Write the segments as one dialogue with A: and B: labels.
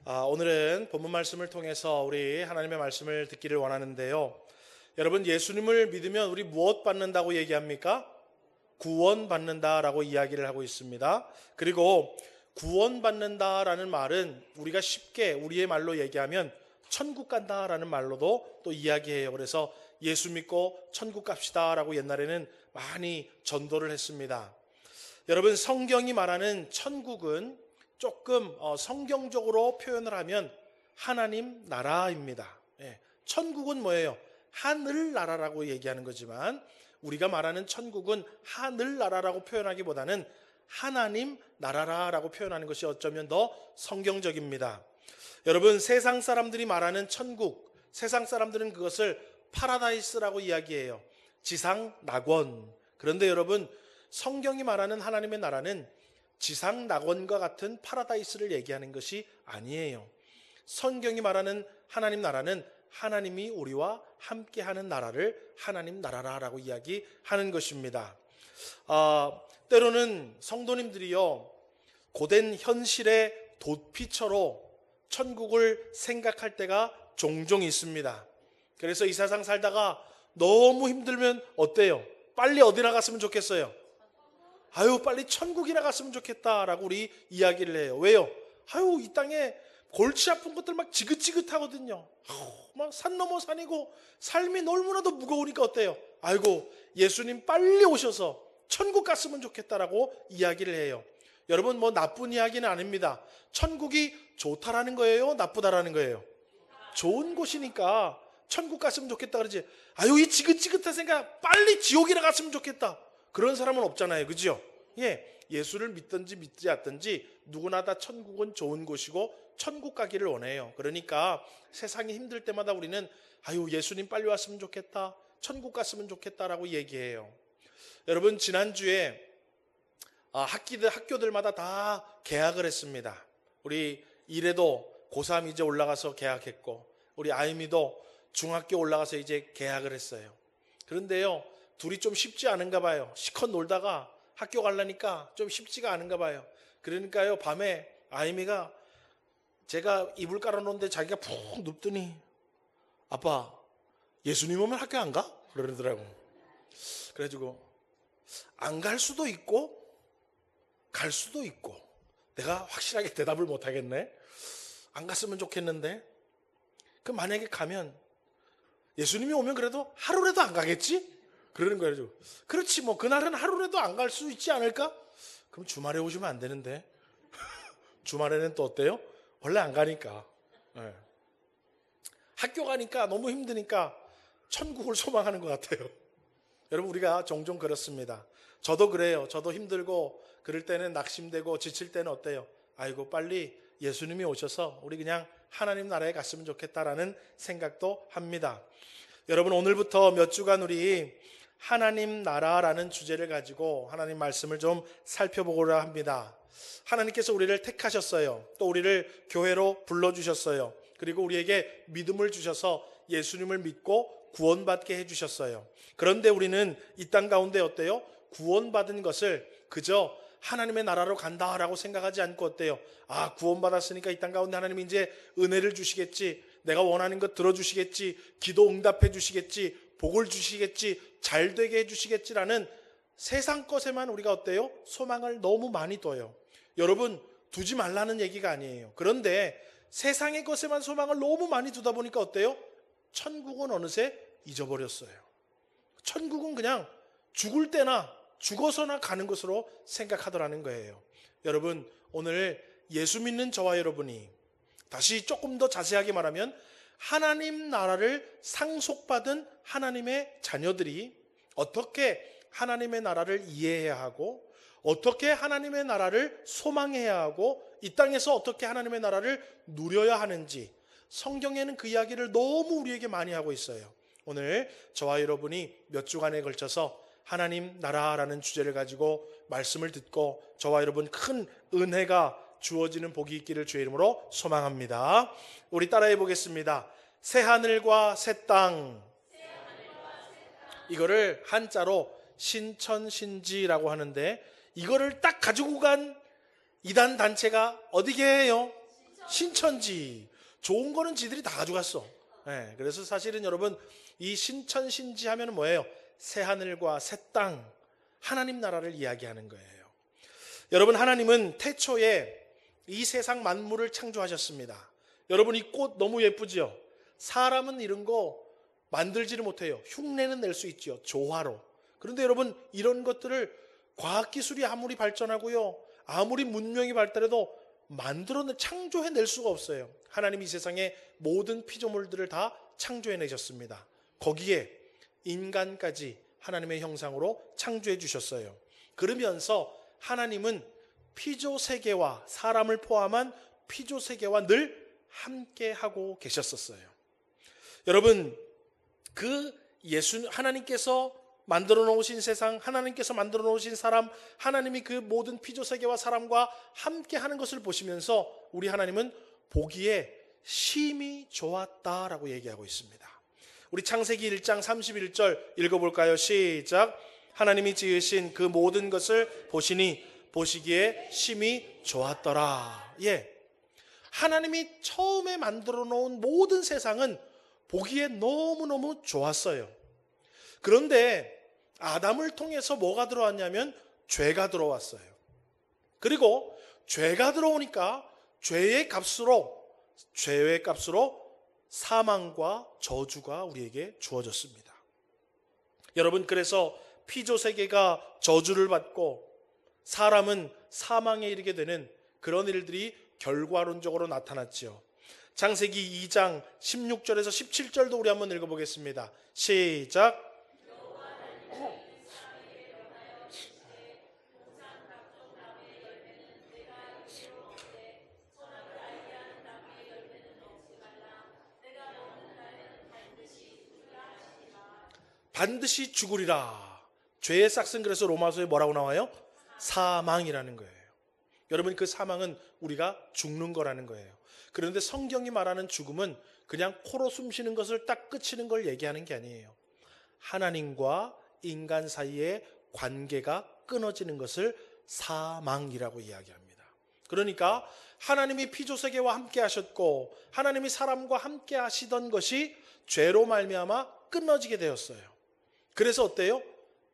A: 오늘은 본문 말씀을 통해서 우리 하나님의 말씀을 듣기를 원하는데요. 여러분, 예수님을 믿으면 우리 무엇 받는다고 얘기합니까? 구원 받는다라고 이야기를 하고 있습니다. 그리고 구원 받는다라는 말은 우리가 쉽게 우리의 말로 얘기하면 천국 간다라는 말로도 또 이야기해요. 그래서 예수 믿고 천국 갑시다라고 옛날에는 많이 전도를 했습니다. 여러분, 성경이 말하는 천국은 조금 성경적으로 표현을 하면 하나님 나라입니다. 천국은 뭐예요? 하늘나라라고 얘기하는 거지만 우리가 말하는 천국은 하늘나라라고 표현하기보다는 하나님 나라라고 표현하는 것이 어쩌면 더 성경적입니다. 여러분, 세상 사람들이 말하는 천국, 세상 사람들은 그것을 파라다이스라고 이야기해요. 지상 낙원. 그런데 여러분, 성경이 말하는 하나님의 나라는 지상 낙원과 같은 파라다이스를 얘기하는 것이 아니에요. 성경이 말하는 하나님 나라는 하나님이 우리와 함께하는 나라를 하나님 나라라고 이야기하는 것입니다. 때로는 성도님들이요, 고된 현실의 도피처로 천국을 생각할 때가 종종 있습니다. 그래서 이 세상 살다가 너무 힘들면 어때요? 빨리 어디나 갔으면 좋겠어요? 빨리 천국이나 갔으면 좋겠다라고 우리 이야기를 해요. 왜요? 이 땅에 골치 아픈 것들 막 지긋지긋하거든요. 막 산 넘어 산이고 삶이 너무나도 무거우니까 어때요? 예수님 빨리 오셔서 천국 갔으면 좋겠다라고 이야기를 해요. 여러분, 나쁜 이야기는 아닙니다. 천국이 좋다라는 거예요? 나쁘다라는 거예요? 좋은 곳이니까 천국 갔으면 좋겠다 그러지. 이 지긋지긋한 생각, 빨리 지옥이나 갔으면 좋겠다. 그런 사람은 없잖아요. 그죠? 예수를 믿든지 믿지 않든지 누구나 다 천국은 좋은 곳이고 천국 가기를 원해요. 그러니까 세상이 힘들 때마다 우리는 예수님 빨리 왔으면 좋겠다, 천국 갔으면 좋겠다라고 얘기해요. 여러분, 지난주에 학교들마다 다 개학을 했습니다. 우리 이래도 고3 이제 올라가서 개학했고, 우리 아이미도 중학교 올라가서 이제 개학을 했어요. 그런데요, 둘이 좀 쉽지 않은가 봐요. 시컷 놀다가 학교 가려니까 좀 쉽지가 않은가 봐요. 그러니까요, 밤에 아이미가 제가 이불 깔아놓는데 자기가 푹 눕더니 아빠, 예수님 오면 학교 안 가? 그러더라고. 그래가지고 안 갈 수도 있고 갈 수도 있고, 내가 확실하게 대답을 못 하겠네. 안 갔으면 좋겠는데, 만약에 가면 예수님이 오면 그래도 하루라도 안 가겠지? 그러는 거예요. 그렇지, 그날은 하루라도 안 갈 수 있지 않을까? 그럼 주말에 오시면 안 되는데. 주말에는 또 어때요? 원래 안 가니까. 학교 가니까 너무 힘드니까 천국을 소망하는 것 같아요. 여러분, 우리가 종종 그렇습니다. 저도 그래요. 저도 힘들고 그럴 때는 낙심되고 지칠 때는 어때요? 빨리 예수님이 오셔서 우리 그냥 하나님 나라에 갔으면 좋겠다라는 생각도 합니다. 여러분, 오늘부터 몇 주간 우리 하나님 나라라는 주제를 가지고 하나님 말씀을 좀 살펴보고자 합니다. 하나님께서 우리를 택하셨어요. 또 우리를 교회로 불러주셨어요. 그리고 우리에게 믿음을 주셔서 예수님을 믿고 구원받게 해주셨어요. 그런데 우리는 이 땅 가운데 어때요? 구원받은 것을 그저 하나님의 나라로 간다라고 생각하지 않고 어때요? 구원받았으니까 이 땅 가운데 하나님이 이제 은혜를 주시겠지, 내가 원하는 것 들어주시겠지, 기도 응답해 주시겠지, 복을 주시겠지, 잘 되게 해주시겠지라는 세상 것에만 우리가 어때요? 소망을 너무 많이 둬요. 여러분, 두지 말라는 얘기가 아니에요. 그런데 세상의 것에만 소망을 너무 많이 두다 보니까 어때요? 천국은 어느새 잊어버렸어요. 천국은 그냥 죽을 때나 죽어서나 가는 것으로 생각하더라는 거예요. 여러분, 오늘 예수 믿는 저와 여러분이 다시 조금 더 자세하게 말하면 하나님 나라를 상속받은 하나님의 자녀들이 어떻게 하나님의 나라를 이해해야 하고, 어떻게 하나님의 나라를 소망해야 하고, 이 땅에서 어떻게 하나님의 나라를 누려야 하는지 성경에는 그 이야기를 너무 우리에게 많이 하고 있어요. 오늘 저와 여러분이 몇 주간에 걸쳐서 하나님 나라라는 주제를 가지고 말씀을 듣고 저와 여러분 큰 은혜가 주어지는 복이 있기를 주의 이름으로 소망합니다. 우리 따라해 보겠습니다. 새 하늘과 새 땅. 이거를 한자로 신천신지라고 하는데, 이거를 딱 가지고 간 이단 단체가 어디게 해요? 신천지. 좋은 거는 지들이 다 가져갔어. 예, 그래서 사실은 여러분 이 신천 신지 하면 뭐예요? 새 하늘과 새 땅, 하나님 나라를 이야기하는 거예요. 여러분, 하나님은 태초에 이 세상 만물을 창조하셨습니다. 여러분, 이 꽃 너무 예쁘지요? 사람은 이런 거 만들지를 못해요. 흉내는 낼 수 있지요, 조화로. 그런데 여러분, 이런 것들을 과학기술이 아무리 발전하고요, 아무리 문명이 발달해도 창조해낼 수가 없어요. 하나님이 이 세상의 모든 피조물들을 다 창조해내셨습니다. 거기에 인간까지 하나님의 형상으로 창조해 주셨어요. 그러면서 하나님은 피조세계와 사람을 포함한 피조세계와 늘 함께하고 계셨었어요. 여러분, 하나님께서 만들어 놓으신 세상, 하나님께서 만들어 놓으신 사람, 하나님이 그 모든 피조세계와 사람과 함께하는 것을 보시면서 우리 하나님은 보기에 심히 좋았다라고 얘기하고 있습니다. 우리 창세기 1장 31절 읽어볼까요? 시작. 하나님이 지으신 그 모든 것을 보시기에 심히 좋았더라. 예, 하나님이 처음에 만들어 놓은 모든 세상은 보기에 너무너무 좋았어요. 그런데 아담을 통해서 뭐가 들어왔냐면 죄가 들어왔어요. 그리고 죄가 들어오니까 죄의 값으로 사망과 저주가 우리에게 주어졌습니다. 여러분, 그래서 피조세계가 저주를 받고 사람은 사망에 이르게 되는 그런 일들이 결과론적으로 나타났지요. 창세기 2장 16절에서 17절도 우리 한번 읽어보겠습니다. 시작. 반드시 죽으리라. 죄의 싹은 그래서 로마서에 뭐라고 나와요? 사망이라는 거예요. 여러분, 그 사망은 우리가 죽는 거라는 거예요. 그런데 성경이 말하는 죽음은 그냥 코로 숨 쉬는 것을 딱 끝이는 걸 얘기하는 게 아니에요. 하나님과 인간 사이의 관계가 끊어지는 것을 사망이라고 이야기합니다. 그러니까 하나님이 피조세계와 함께 하셨고 하나님이 사람과 함께 하시던 것이 죄로 말미암아 끊어지게 되었어요. 그래서 어때요?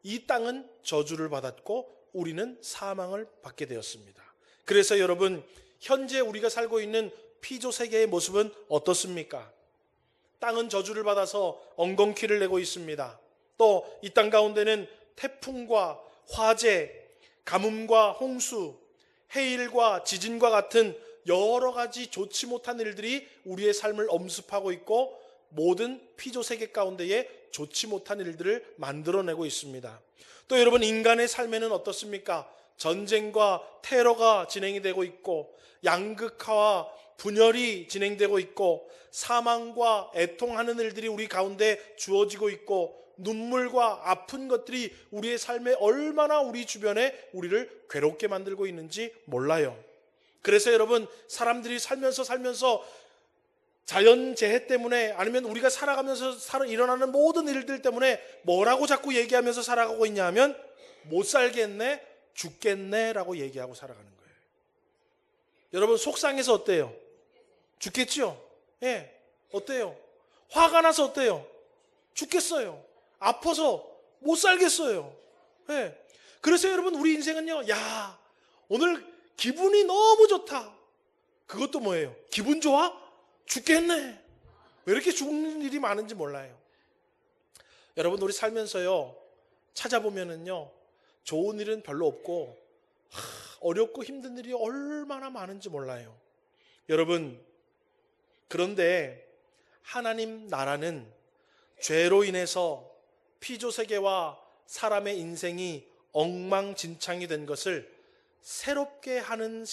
A: 이 땅은 저주를 받았고 우리는 사망을 받게 되었습니다. 그래서 여러분, 현재 우리가 살고 있는 피조세계의 모습은 어떻습니까? 땅은 저주를 받아서 엉겅퀴를 내고 있습니다. 또 이 땅 가운데는 태풍과 화재, 가뭄과 홍수, 해일과 지진과 같은 여러 가지 좋지 못한 일들이 우리의 삶을 엄습하고 있고 모든 피조세계 가운데에 좋지 못한 일들을 만들어내고 있습니다. 또 여러분, 인간의 삶에는 어떻습니까? 전쟁과 테러가 진행이 되고 있고 양극화와 분열이 진행되고 있고 사망과 애통하는 일들이 우리 가운데 주어지고 있고 눈물과 아픈 것들이 우리의 삶에 얼마나 우리 주변에 우리를 괴롭게 만들고 있는지 몰라요. 그래서 여러분, 사람들이 살면서 자연재해 때문에 아니면 우리가 살아가면서 일어나는 모든 일들 때문에 뭐라고 자꾸 얘기하면서 살아가고 있냐 하면 못 살겠네, 죽겠네 라고 얘기하고 살아가는 거예요. 여러분, 속상해서 어때요? 죽겠죠? 예, 어때요? 화가 나서 어때요? 죽겠어요. 아파서 못 살겠어요. 예. 그래서 여러분, 우리 인생은요, 야, 오늘 기분이 너무 좋다. 그것도 뭐예요? 기분 좋아? 죽겠네. 왜 이렇게 죽는 일이 많은지 몰라요. 여러분, 우리 살면서요, 찾아보면은요, 좋은 일은 별로 없고 어렵고 힘든 일이 얼마나 많은지 몰라요. 여러분, 그런데 하나님 나라는 죄로 인해서 피조세계와 사람의 인생이 엉망진창이 된 것을 새롭게 하는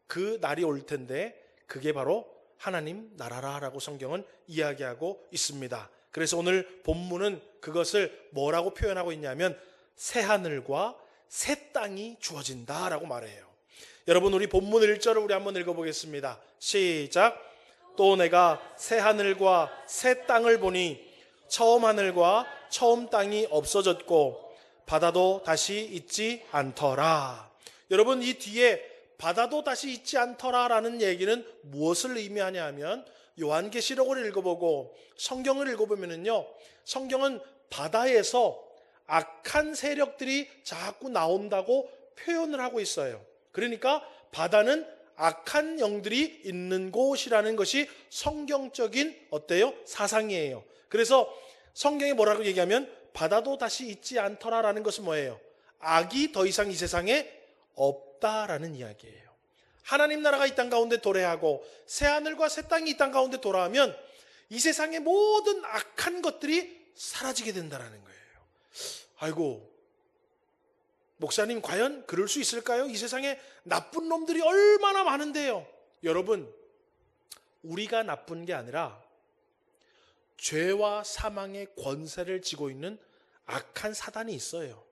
A: 그 날이 올 텐데 그게 바로 하나님 나라라고 성경은 이야기하고 있습니다. 그래서 오늘 본문은 그것을 뭐라고 표현하고 있냐면 새 하늘과 새 땅이 주어진다라고 말해요. 여러분, 우리 본문 1절을 우리 한번 읽어보겠습니다. 시작. 또 내가 새 하늘과 새 땅을 보니 처음 하늘과 처음 땅이 없어졌고 바다도 다시 있지 않더라. 여러분, 이 뒤에 바다도 다시 있지 않더라라는 얘기는 무엇을 의미하냐 하면 요한계시록을 읽어보고 성경을 읽어보면은요, 성경은 바다에서 악한 세력들이 자꾸 나온다고 표현을 하고 있어요. 그러니까 바다는 악한 영들이 있는 곳이라는 것이 성경적인 어때요? 사상이에요. 그래서 성경이 뭐라고 얘기하면 바다도 다시 있지 않더라라는 것은 뭐예요? 악이 더 이상 이 세상에 없다라는 이야기예요. 하나님 나라가 이 땅 가운데 도래하고 새하늘과 새 땅이 이 땅 가운데 돌아오면 이 세상의 모든 악한 것들이 사라지게 된다라는 거예요. 아이고, 목사님 과연 그럴 수 있을까요? 이 세상에 나쁜 놈들이 얼마나 많은데요. 여러분, 우리가 나쁜 게 아니라 죄와 사망의 권세를 쥐고 있는 악한 사단이 있어요.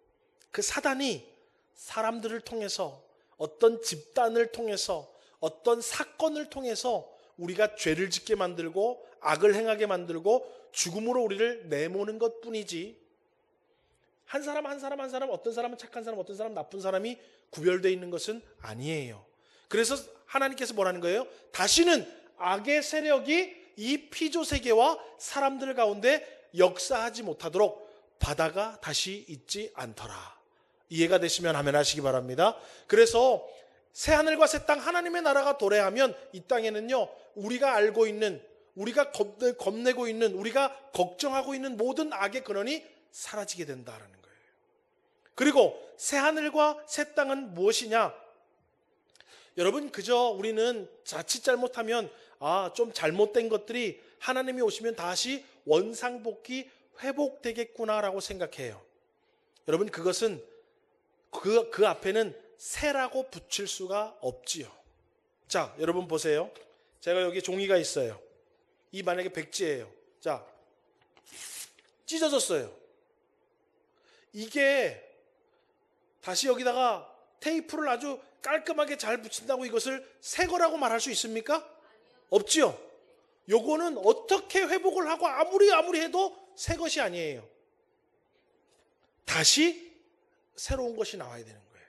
A: 그 사단이 사람들을 통해서, 어떤 집단을 통해서, 어떤 사건을 통해서 우리가 죄를 짓게 만들고 악을 행하게 만들고 죽음으로 우리를 내모는 것뿐이지, 한 사람 어떤 사람은 착한 사람, 어떤 사람은 나쁜 사람이 구별되어 있는 것은 아니에요. 그래서 하나님께서 뭐라는 거예요? 다시는 악의 세력이 이 피조세계와 사람들 가운데 역사하지 못하도록 바다가 다시 있지 않더라. 이해가 되시면 아멘 하시기 바랍니다. 그래서 새하늘과 새 땅, 하나님의 나라가 도래하면 이 땅에는요, 우리가 알고 있는, 우리가 겁내고 있는, 우리가 걱정하고 있는 모든 악의 근원이 사라지게 된다라는 거예요. 그리고 새하늘과 새 땅은 무엇이냐? 여러분, 그저 우리는 자칫 잘못하면 좀 잘못된 것들이 하나님이 오시면 다시 원상복귀 회복되겠구나라고 생각해요. 여러분, 그것은 그 앞에는 새라고 붙일 수가 없지요. 자, 여러분 보세요. 제가 여기 종이가 있어요. 이 만약에 백지예요. 자, 찢어졌어요. 이게 다시 여기다가 테이프를 아주 깔끔하게 잘 붙인다고 이것을 새 거라고 말할 수 있습니까? 없지요. 요거는 어떻게 회복을 하고 아무리 해도 새 것이 아니에요. 다시 새로운 것이 나와야 되는 거예요.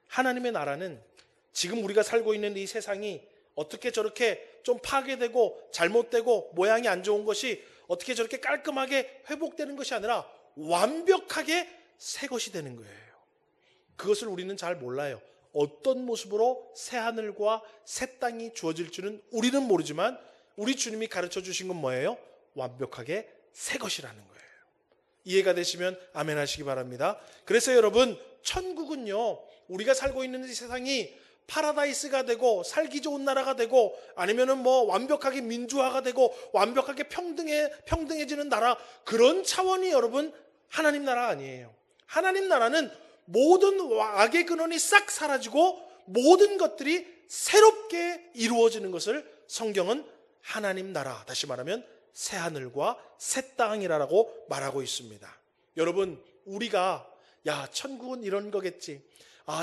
A: 하나님의 나라는 지금 우리가 살고 있는 이 세상이 어떻게 저렇게 좀 파괴되고 잘못되고 모양이 안 좋은 것이 어떻게 저렇게 깔끔하게 회복되는 것이 아니라 완벽하게 새 것이 되는 거예요. 그것을 우리는 잘 몰라요. 어떤 모습으로 새 하늘과 새 땅이 주어질 줄은 우리는 모르지만 우리 주님이 가르쳐 주신 건 뭐예요? 완벽하게 새 것이라는 거예요. 이해가 되시면 아멘 하시기 바랍니다. 그래서 여러분, 천국은요, 우리가 살고 있는 이 세상이 파라다이스가 되고 살기 좋은 나라가 되고 아니면은 뭐 완벽하게 민주화가 되고 완벽하게 평등해지는 나라, 그런 차원이 여러분 하나님 나라 아니에요. 하나님 나라는 모든 악의 근원이 싹 사라지고 모든 것들이 새롭게 이루어지는 것을 성경은 하나님 나라, 다시 말하면 새 하늘과 새 땅이라고 말하고 있습니다. 여러분, 우리가 천국은 이런 거겠지,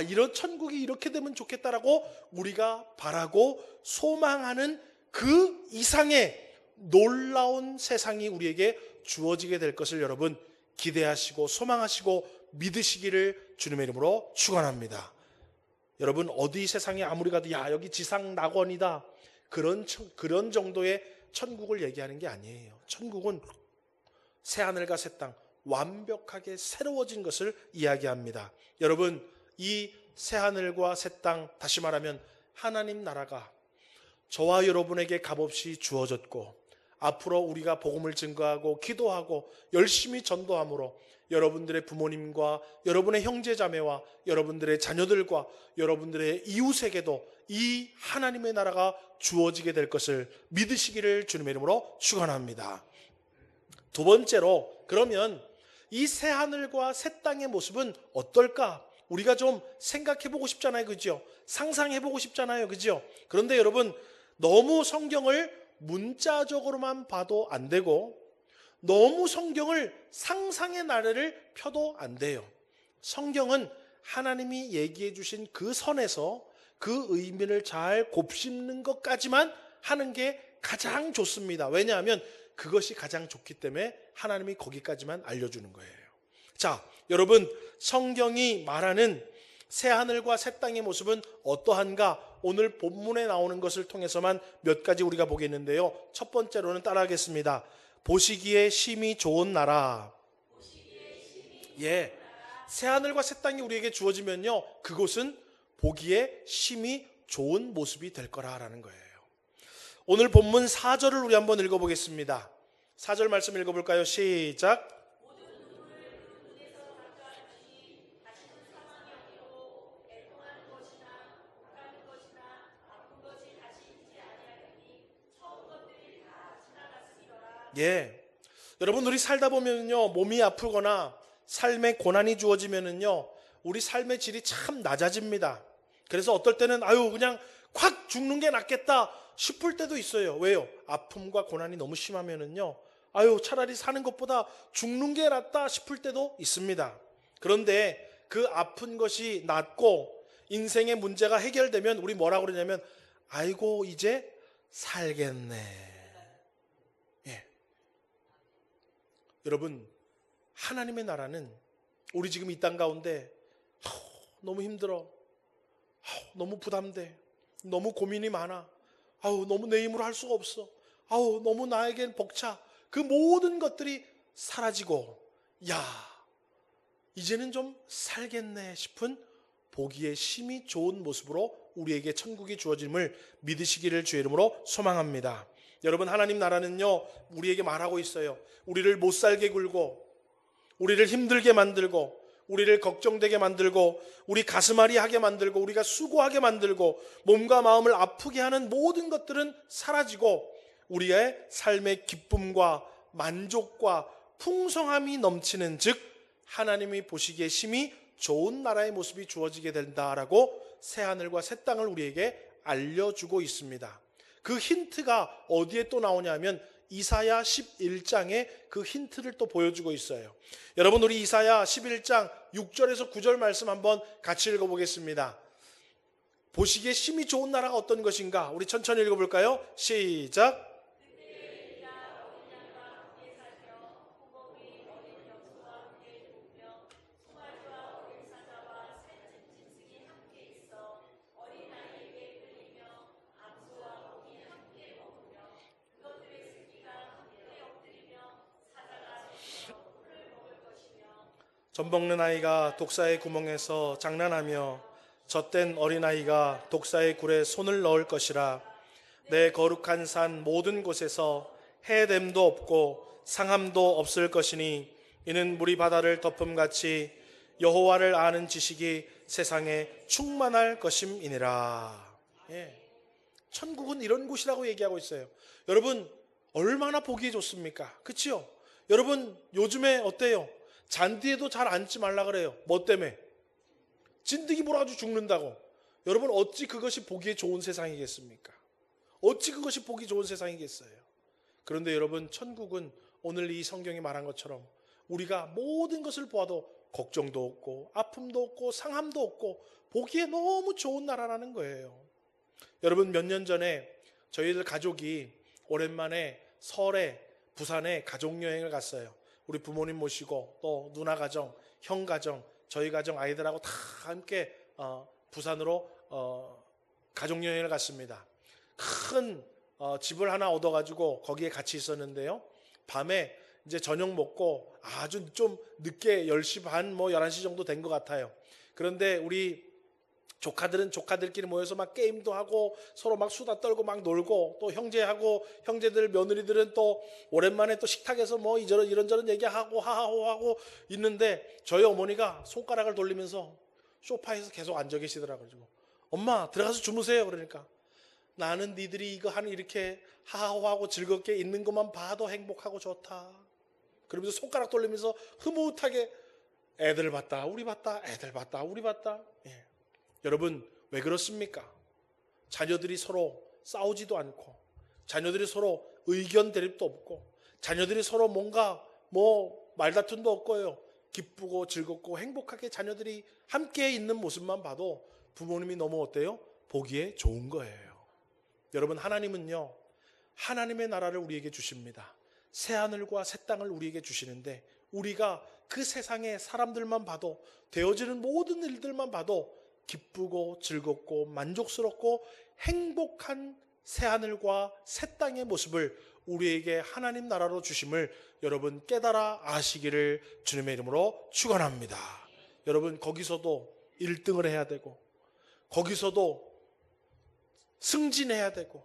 A: 이런 천국이 이렇게 되면 좋겠다라고 우리가 바라고 소망하는 그 이상의 놀라운 세상이 우리에게 주어지게 될 것을 여러분 기대하시고 소망하시고 믿으시기를 주님의 이름으로 축원합니다. 여러분, 어디 세상에 아무리 가도 여기 지상 낙원이다, 그런 정도의 천국을 얘기하는 게 아니에요. 천국은 새하늘과 새 땅, 완벽하게 새로워진 것을 이야기합니다. 여러분, 이 새하늘과 새 땅, 다시 말하면 하나님 나라가 저와 여러분에게 값없이 주어졌고 앞으로 우리가 복음을 증거하고 기도하고 열심히 전도함으로 여러분들의 부모님과 여러분의 형제자매와 여러분들의 자녀들과 여러분들의 이웃에게도 이 하나님의 나라가 주어지게 될 것을 믿으시기를 주님의 이름으로 축원합니다. 두 번째로, 그러면 이 새하늘과 새 땅의 모습은 어떨까? 우리가 좀 생각해 보고 싶잖아요. 그죠? 상상해 보고 싶잖아요. 그죠? 그런데 여러분, 너무 성경을 문자적으로만 봐도 안 되고 너무 성경을 상상의 나래를 펴도 안 돼요. 성경은 하나님이 얘기해 주신 그 선에서 그 의미를 잘 곱씹는 것까지만 하는 게 가장 좋습니다. 왜냐하면 그것이 가장 좋기 때문에 하나님이 거기까지만 알려주는 거예요. 자, 여러분, 성경이 말하는 새 하늘과 새 땅의 모습은 어떠한가? 오늘 본문에 나오는 것을 통해서만 몇 가지 우리가 보겠는데요. 첫 번째로는 따라하겠습니다. 보시기에 심히 좋은 나라. 예, 새 하늘과 새 땅이 우리에게 주어지면요, 그곳은 보기에 심히 좋은 모습이 될 거라라는 거예요. 오늘 본문 4절을 우리 한번 읽어보겠습니다. 4절 말씀 읽어볼까요? 시작. 예, 여러분, 우리 살다 보면요, 몸이 아프거나 삶에 고난이 주어지면은요, 우리 삶의 질이 참 낮아집니다. 그래서 어떨 때는 그냥 확 죽는 게 낫겠다 싶을 때도 있어요. 왜요? 아픔과 고난이 너무 심하면은요, 차라리 사는 것보다 죽는 게 낫다 싶을 때도 있습니다. 그런데 그 아픈 것이 낫고 인생의 문제가 해결되면 우리 뭐라고 그러냐면, 이제 살겠네. 여러분, 하나님의 나라는 우리 지금 이 땅 가운데 너무 힘들어, 너무 부담돼, 너무 고민이 많아, 너무 내 힘으로 할 수가 없어, 너무 나에겐 벅차, 그 모든 것들이 사라지고 이제는 좀 살겠네 싶은 보기에 심히 좋은 모습으로 우리에게 천국이 주어짐을 믿으시기를 주의 이름으로 소망합니다. 여러분, 하나님 나라는요, 우리에게 말하고 있어요. 우리를 못 살게 굴고, 우리를 힘들게 만들고, 우리를 걱정되게 만들고, 우리 가슴앓이 하게 만들고, 우리가 수고하게 만들고, 몸과 마음을 아프게 하는 모든 것들은 사라지고, 우리의 삶의 기쁨과 만족과 풍성함이 넘치는 즉 하나님이 보시기에 심히 좋은 나라의 모습이 주어지게 된다라고 새하늘과 새 땅을 우리에게 알려주고 있습니다. 그 힌트가 어디에 또 나오냐면 이사야 11장에 그 힌트를 또 보여주고 있어요. 여러분, 우리 이사야 11장 6절에서 9절 말씀 한번 같이 읽어보겠습니다. 보시기에 심히 좋은 나라가 어떤 것인가? 우리 천천히 읽어볼까요? 시작. 젖 먹는 아이가 독사의 구멍에서 장난하며 젖된 어린아이가 독사의 굴에 손을 넣을 것이라. 내 거룩한 산 모든 곳에서 해됨도 없고 상함도 없을 것이니 이는 물이 바다를 덮음같이 여호와를 아는 지식이 세상에 충만할 것임이니라. 천국은 이런 곳이라고 얘기하고 있어요. 여러분, 얼마나 보기 좋습니까? 그치요? 여러분, 요즘에 어때요? 잔디에도 잘 앉지 말라 그래요. 뭐 때문에? 진드기 몰아가지고 죽는다고. 여러분, 어찌 그것이 보기에 좋은 세상이겠습니까? 어찌 그것이 보기 좋은 세상이겠어요? 그런데 여러분, 천국은 오늘 이 성경이 말한 것처럼 우리가 모든 것을 보아도 걱정도 없고 아픔도 없고 상함도 없고 보기에 너무 좋은 나라라는 거예요. 여러분, 몇 년 전에 저희들 가족이 오랜만에 설에 부산에 가족여행을 갔어요. 우리 부모님 모시고 또 누나 가정, 형 가정, 저희 가정 아이들하고 다 함께 부산으로 가족여행을 갔습니다. 큰 집을 하나 얻어가지고 거기에 같이 있었는데요. 밤에 이제 저녁 먹고 아주 좀 늦게 10시 반, 11시 정도 된 것 같아요. 그런데 우리 조카들은 조카들끼리 모여서 막 게임도 하고 서로 막 수다 떨고 막 놀고, 또 형제들 며느리들은 또 오랜만에 또 식탁에서 뭐 이런저런 얘기하고 하하호하고 있는데 저희 어머니가 손가락을 돌리면서 소파에서 계속 앉아 계시더라고요. 엄마 들어가서 주무세요. 그러니까 나는 니들이 이거 하는 이렇게 하하호하고 즐겁게 있는 것만 봐도 행복하고 좋다. 그러면서 손가락 돌리면서 흐뭇하게 애들 봤다 우리 봤다, 애들 봤다 우리 봤다. 여러분, 왜 그렇습니까? 자녀들이 서로 싸우지도 않고, 자녀들이 서로 의견 대립도 없고, 자녀들이 서로 뭔가 말다툼도 없고요. 기쁘고 즐겁고 행복하게 자녀들이 함께 있는 모습만 봐도 부모님이 너무 어때요? 보기에 좋은 거예요. 여러분, 하나님은요, 하나님의 나라를 우리에게 주십니다. 새 하늘과 새 땅을 우리에게 주시는데 우리가 그 세상의 사람들만 봐도, 되어지는 모든 일들만 봐도 기쁘고 즐겁고 만족스럽고 행복한 새하늘과 새 땅의 모습을 우리에게 하나님 나라로 주심을 여러분 깨달아 아시기를 주님의 이름으로 축원합니다. 여러분, 거기서도 1등을 해야 되고, 거기서도 승진해야 되고,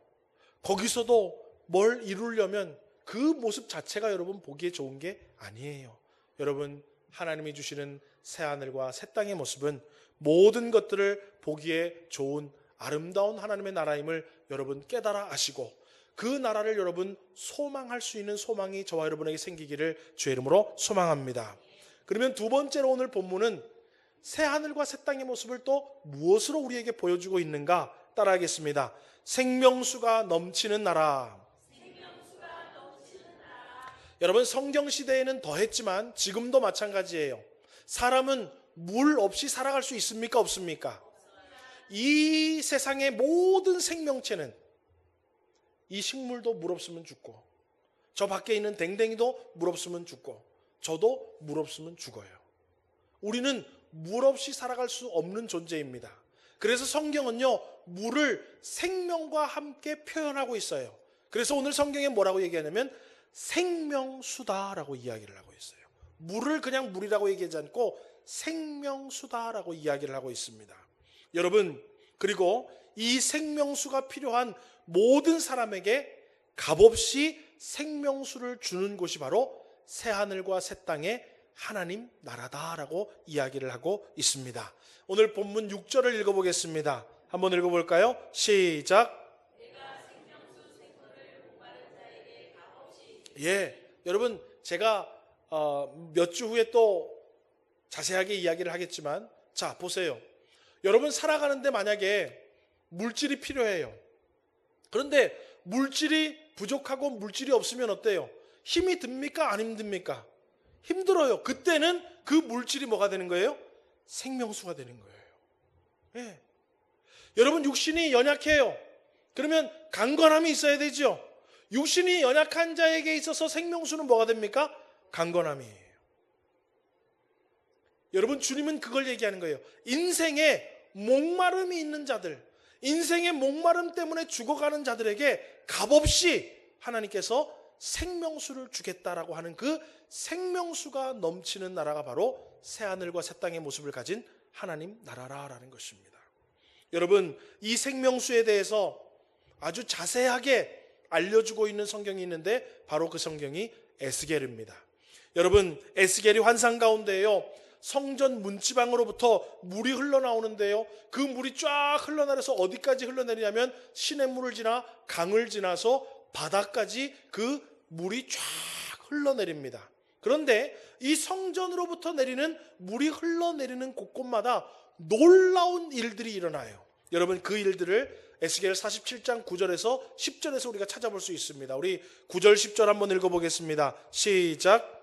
A: 거기서도 뭘 이루려면 그 모습 자체가 여러분 보기에 좋은 게 아니에요. 여러분, 하나님이 주시는 새하늘과 새 땅의 모습은 모든 것들을 보기에 좋은 아름다운 하나님의 나라임을 여러분 깨달아 아시고, 그 나라를 여러분 소망할 수 있는 소망이 저와 여러분에게 생기기를 주의 이름으로 소망합니다. 그러면 두 번째로 오늘 본문은 새하늘과 새 땅의 모습을 또 무엇으로 우리에게 보여주고 있는가 따라하겠습니다. 생명수가 넘치는 나라. 여러분, 성경 시대에는 더했지만 지금도 마찬가지예요. 사람은 물 없이 살아갈 수 있습니까? 없습니까? 이 세상의 모든 생명체는, 이 식물도 물 없으면 죽고, 저 밖에 있는 댕댕이도 물 없으면 죽고, 저도 물 없으면 죽어요. 우리는 물 없이 살아갈 수 없는 존재입니다. 그래서 성경은요, 물을 생명과 함께 표현하고 있어요. 그래서 오늘 성경에 뭐라고 얘기하냐면 생명수다라고 이야기를 하고 있어요. 물을 그냥 물이라고 얘기하지 않고 생명수다라고 이야기를 하고 있습니다. 여러분, 그리고 이 생명수가 필요한 모든 사람에게 값없이 생명수를 주는 곳이 바로 새하늘과 새 땅의 하나님 나라다라고 이야기를 하고 있습니다. 오늘 본문 6절을 읽어보겠습니다. 한번 읽어볼까요? 시작. 여러분, 제가 몇 주 후에 또 자세하게 이야기를 하겠지만, 자 보세요. 여러분, 살아가는데 만약에 물질이 필요해요. 그런데 물질이 부족하고 물질이 없으면 어때요? 힘이 듭니까? 안 힘듭니까? 힘들어요. 그때는 그 물질이 뭐가 되는 거예요? 생명수가 되는 거예요. 여러분, 육신이 연약해요. 그러면 강건함이 있어야 되죠. 육신이 연약한 자에게 있어서 생명수는 뭐가 됩니까? 강건함이에요. 여러분, 주님은 그걸 얘기하는 거예요. 인생에 목마름이 있는 자들, 인생의 목마름 때문에 죽어가는 자들에게 값없이 하나님께서 생명수를 주겠다라고 하는 그 생명수가 넘치는 나라가 바로 새하늘과 새 땅의 모습을 가진 하나님 나라라는 것입니다. 여러분, 이 생명수에 대해서 아주 자세하게 알려주고 있는 성경이 있는데 바로 그 성경이 에스겔입니다. 여러분, 에스겔이 환상 가운데에요, 성전 문지방으로부터 물이 흘러나오는데요, 그 물이 쫙 흘러내려서 어디까지 흘러내리냐면 시냇물을 지나 강을 지나서 바다까지 그 물이 쫙 흘러내립니다. 그런데 이 성전으로부터 내리는 물이 흘러내리는 곳곳마다 놀라운 일들이 일어나요. 여러분, 그 일들을 에스겔 47장 9절에서 10절에서 우리가 찾아볼 수 있습니다. 우리 9절 10절 한번 읽어보겠습니다. 시작.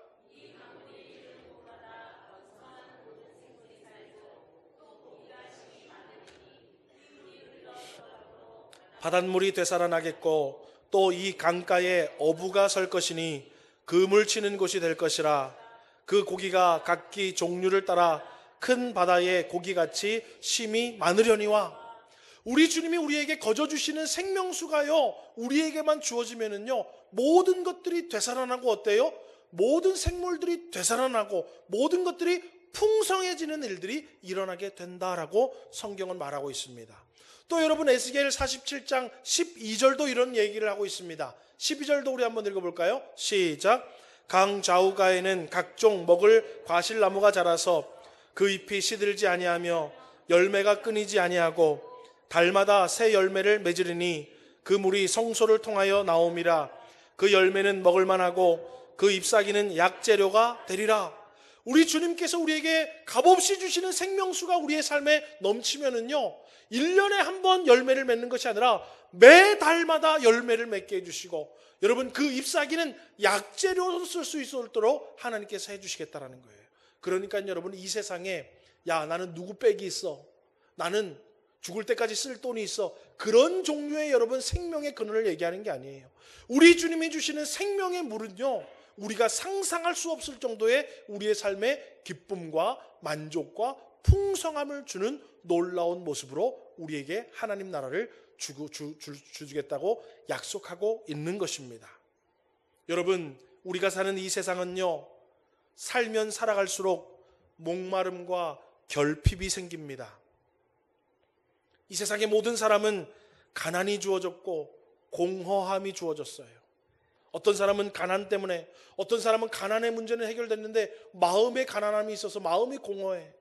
A: 바닷물이 되살아나겠고 또 이 강가에 어부가 설 것이니 그물 치는 곳이 될 것이라. 그 고기가 각기 종류를 따라 큰 바다의 고기같이 심이 많으려니와. 우리 주님이 우리에게 거저 주시는 생명수가요, 우리에게만 주어지면은요, 모든 것들이 되살아나고 어때요? 모든 생물들이 되살아나고 모든 것들이 풍성해지는 일들이 일어나게 된다라고 성경은 말하고 있습니다. 또 여러분, 에스겔 47장 12절도 이런 얘기를 하고 있습니다. 12절도 우리 한번 읽어볼까요? 시작. 강 좌우가에는 각종 먹을 과실나무가 자라서 그 잎이 시들지 아니하며 열매가 끊이지 아니하고 달마다 새 열매를 맺으리니 그 물이 성소를 통하여 나옴이라. 그 열매는 먹을만하고 그 잎사귀는 약재료가 되리라. 우리 주님께서 우리에게 값없이 주시는 생명수가 우리의 삶에 넘치면은요, 1년에 한 번 열매를 맺는 것이 아니라 매달마다 열매를 맺게 해주시고, 여러분, 그 잎사귀는 약재료로 쓸 수 있도록 하나님께서 해주시겠다라는 거예요. 그러니까 여러분, 이 세상에 야, 나는 누구 빽이 있어, 나는 죽을 때까지 쓸 돈이 있어, 그런 종류의 여러분 생명의 근원을 얘기하는 게 아니에요. 우리 주님이 주시는 생명의 물은요, 우리가 상상할 수 없을 정도의 우리의 삶에 기쁨과 만족과 풍성함을 주는 놀라운 모습으로 우리에게 하나님 나라를 주겠다고 약속하고 있는 것입니다. 여러분, 우리가 사는 이 세상은요, 살면 살아갈수록 목마름과 결핍이 생깁니다. 이 세상의 모든 사람은 가난이 주어졌고 공허함이 주어졌어요. 어떤 사람은 가난 때문에, 어떤 사람은 가난의 문제는 해결됐는데 마음에 가난함이 있어서 마음이 공허해.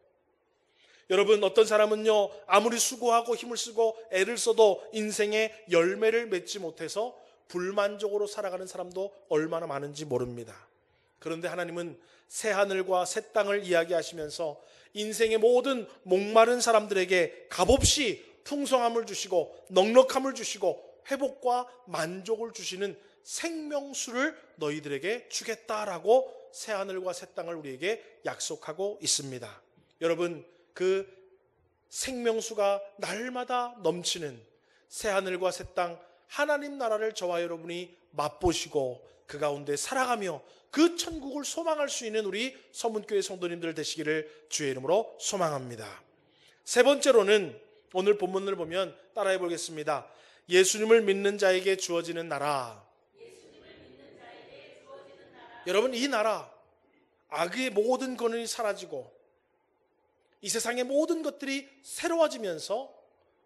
A: 여러분, 어떤 사람은요, 아무리 수고하고 힘을 쓰고 애를 써도 인생의 열매를 맺지 못해서 불만족으로 살아가는 사람도 얼마나 많은지 모릅니다. 그런데 하나님은 새 하늘과 새 땅을 이야기하시면서 인생의 모든 목마른 사람들에게 값없이 풍성함을 주시고 넉넉함을 주시고 회복과 만족을 주시는 생명수를 너희들에게 주겠다라고 새 하늘과 새 땅을 우리에게 약속하고 있습니다. 여러분, 그 생명수가 날마다 넘치는 새 하늘과 새 땅, 하나님 나라를 저와 여러분이 맛보시고 그 가운데 살아가며 그 천국을 소망할 수 있는 우리 서문교회 성도님들 되시기를 주의 이름으로 소망합니다. 세 번째로는 오늘 본문을 보면 따라해 보겠습니다. 예수님을 믿는 자에게 주어지는 나라. 여러분, 이 나라, 악의 모든 권한이 사라지고 이 세상의 모든 것들이 새로워지면서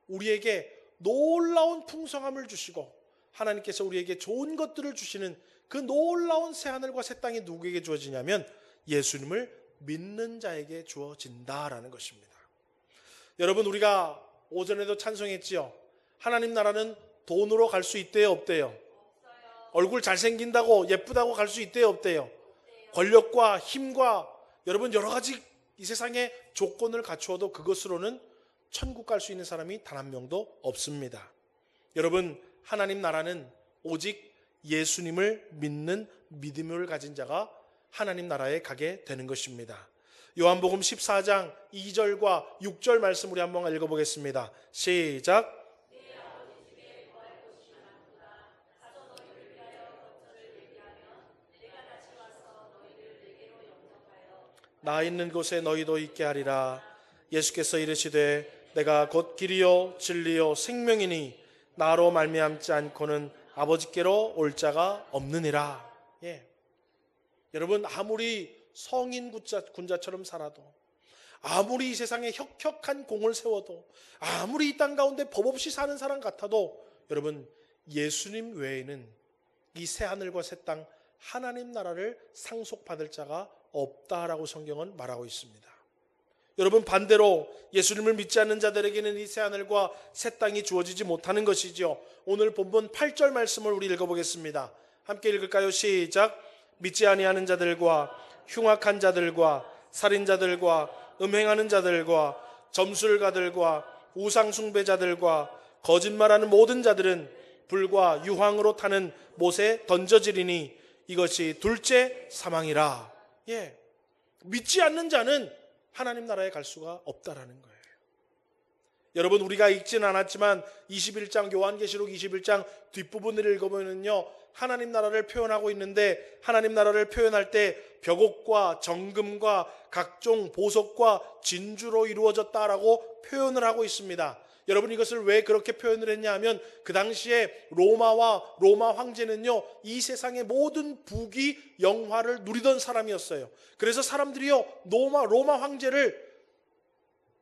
A: 우리에게 놀라운 풍성함을 주시고 하나님께서 우리에게 좋은 것들을 주시는 그 놀라운 새하늘과 새 땅이 누구에게 주어지냐면 예수님을 믿는 자에게 주어진다라는 것입니다. 여러분, 우리가 오전에도 찬송했지요. 하나님 나라는 돈으로 갈 수 있대요, 없대요? 얼굴 잘생긴다고 예쁘다고 갈 수 있대요, 없대요? 권력과 힘과 여러분 여러 가지 이 세상에 조건을 갖추어도 그것으로는 천국 갈 수 있는 사람이 단 한 명도 없습니다. 여러분, 하나님 나라는 오직 예수님을 믿는 믿음을 가진 자가 하나님 나라에 가게 되는 것입니다. 요한복음 14장 2절과 6절 말씀 우리 한번 읽어보겠습니다. 시작. 나 있는 곳에 너희도 있게 하리라. 예수께서 이르시되 내가 곧 길이요 진리요 생명이니 나로 말미암지 않고는 아버지께로 올 자가 없느니라. 여러분, 아무리 성인 군자처럼 살아도, 아무리 이 세상에 혁혁한 공을 세워도, 아무리 이 땅 가운데 법 없이 사는 사람 같아도 여러분, 예수님 외에는 이 새하늘과 새 땅 하나님 나라를 상속받을 자가 없다라고 성경은 말하고 있습니다. 여러분, 반대로 예수님을 믿지 않는 자들에게는 이 새하늘과 새 땅이 주어지지 못하는 것이죠. 오늘 본문 8절 말씀을 우리 읽어보겠습니다. 함께 읽을까요? 시작. 믿지 아니하는 자들과 흉악한 자들과 살인자들과 음행하는 자들과 점술가들과 우상숭배자들과 거짓말하는 모든 자들은 불과 유황으로 타는 못에 던져지리니 이것이 둘째 사망이라. 믿지 않는 자는 하나님 나라에 갈 수가 없다라는 거예요. 여러분, 우리가 읽지는 않았지만 21장 요한계시록 21장 뒷부분을 읽어보면요, 하나님 나라를 표현하고 있는데 하나님 나라를 표현할 때 벽옥과 정금과 각종 보석과 진주로 이루어졌다라고 표현을 하고 있습니다. 여러분, 이것을 왜 그렇게 표현을 했냐 하면 그 당시에 로마와 로마 황제는요, 이 세상의 모든 부귀 영화를 누리던 사람이었어요. 그래서 사람들이요, 로마 황제를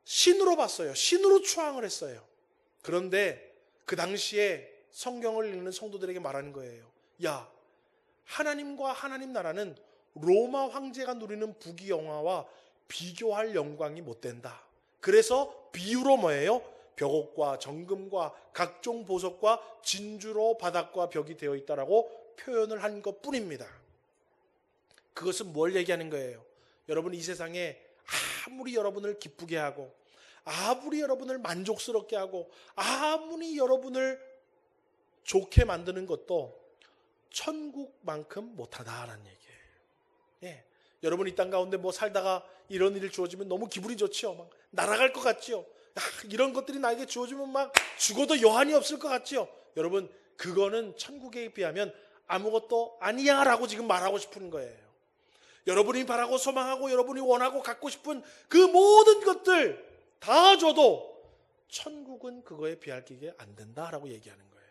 A: 신으로 봤어요. 신으로 추앙을 했어요. 그런데 그 당시에 성경을 읽는 성도들에게 말하는 거예요. 야, 하나님과 하나님 나라는 로마 황제가 누리는 부귀 영화와 비교할 영광이 못 된다. 그래서 비유로 뭐예요? 벽옥과 정금과 각종 보석과 진주로 바닥과 벽이 되어 있다라고 표현을 한 것뿐입니다. 그것은 뭘 얘기하는 거예요? 여러분, 이 세상에 아무리 여러분을 기쁘게 하고 아무리 여러분을 만족스럽게 하고 아무리 여러분을 좋게 만드는 것도 천국만큼 못하다라는 얘기예요. 여러분, 이 땅 가운데 뭐 살다가 이런 일이 주어지면 너무 기분이 좋지요. 막 날아갈 것 같지요. 이런 것들이 나에게 주어지면 막 죽어도 여한이 없을 것 같지요. 여러분, 그거는 천국에 비하면 아무것도 아니야 라고 지금 말하고 싶은 거예요. 여러분이 바라고 소망하고 여러분이 원하고 갖고 싶은 그 모든 것들 다 줘도 천국은 그거에 비할 게 안 된다라고 얘기하는 거예요.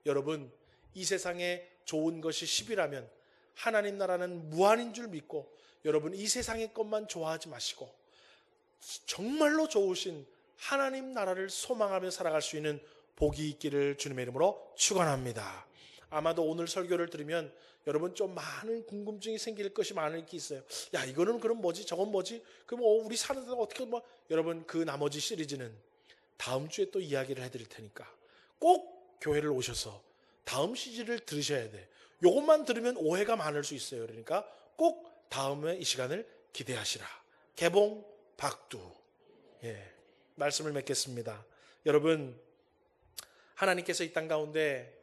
A: 여러분, 이 세상에 좋은 것이 10이라면 하나님 나라는 무한인 줄 믿고 여러분 이 세상의 것만 좋아하지 마시고 정말로 좋으신 하나님 나라를 소망하며 살아갈 수 있는 복이 있기를 주님의 이름으로 축원합니다. 아마도 오늘 설교를 들으면 여러분 좀 많은 궁금증이 생길 것이 많을 게 있어요. 야, 이거는 그럼 뭐지? 저건 뭐지? 그럼 우리 사는 데는 어떻게 여러분 그 나머지 시리즈는 다음 주에 또 이야기를 해드릴 테니까 꼭 교회를 오셔서 다음 시리즈를 들으셔야 돼. 이것만 들으면 오해가 많을 수 있어요. 그러니까 꼭 다음에 이 시간을 기대하시라. 개봉 박두. 말씀을 맺겠습니다. 여러분, 하나님께서 이 땅 가운데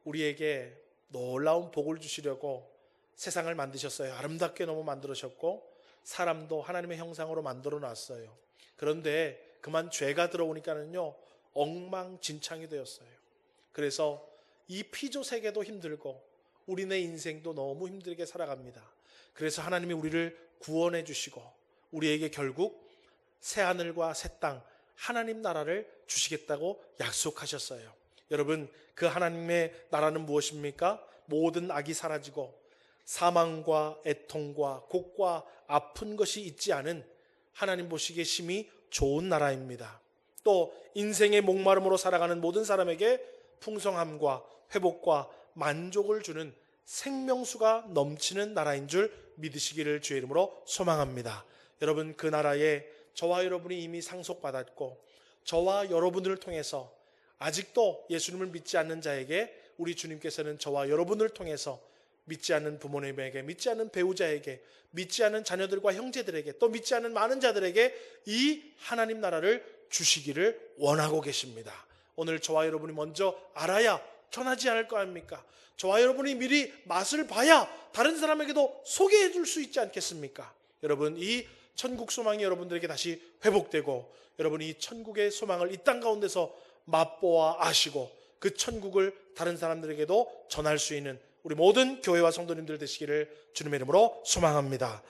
A: 우리에게 놀라운 복을 주시려고 세상을 만드셨어요. 아름답게 너무 만들으셨고 사람도 하나님의 형상으로 만들어 놨어요. 그런데 그만 죄가 들어오니까는요 엉망진창이 되었어요. 그래서 이 피조 세계도 힘들고 우리네 인생도 너무 힘들게 살아갑니다. 그래서 하나님이 우리를 구원해 주시고 우리에게 결국 새하늘과 새 땅 하나님 나라를 주시겠다고 약속하셨어요. 여러분, 그 하나님의 나라는 무엇입니까? 모든 악이 사라지고 사망과 애통과 곡과 아픈 것이 있지 않은 하나님 보시기에 심히 좋은 나라입니다. 또 인생의 목마름으로 살아가는 모든 사람에게 풍성함과 회복과 만족을 주는 생명수가 넘치는 나라인 줄 믿으시기를 주의 이름으로 소망합니다. 여러분, 그 나라에 저와 여러분이 이미 상속받았고 저와 여러분을 통해서 아직도 예수님을 믿지 않는 자에게 우리 주님께서는 저와 여러분을 통해서 믿지 않는 부모님에게, 믿지 않는 배우자에게, 믿지 않는 자녀들과 형제들에게, 또 믿지 않는 많은 자들에게 이 하나님 나라를 주시기를 원하고 계십니다. 오늘 저와 여러분이 먼저 알아야 전하지 않을 거 아닙니까? 저와 여러분이 미리 맛을 봐야 다른 사람에게도 소개해 줄 수 있지 않겠습니까? 여러분, 이 천국 소망이 여러분들에게 다시 회복되고 여러분이 이 천국의 소망을 이 땅 가운데서 맛보아 아시고 그 천국을 다른 사람들에게도 전할 수 있는 우리 모든 교회와 성도님들 되시기를 주님의 이름으로 소망합니다.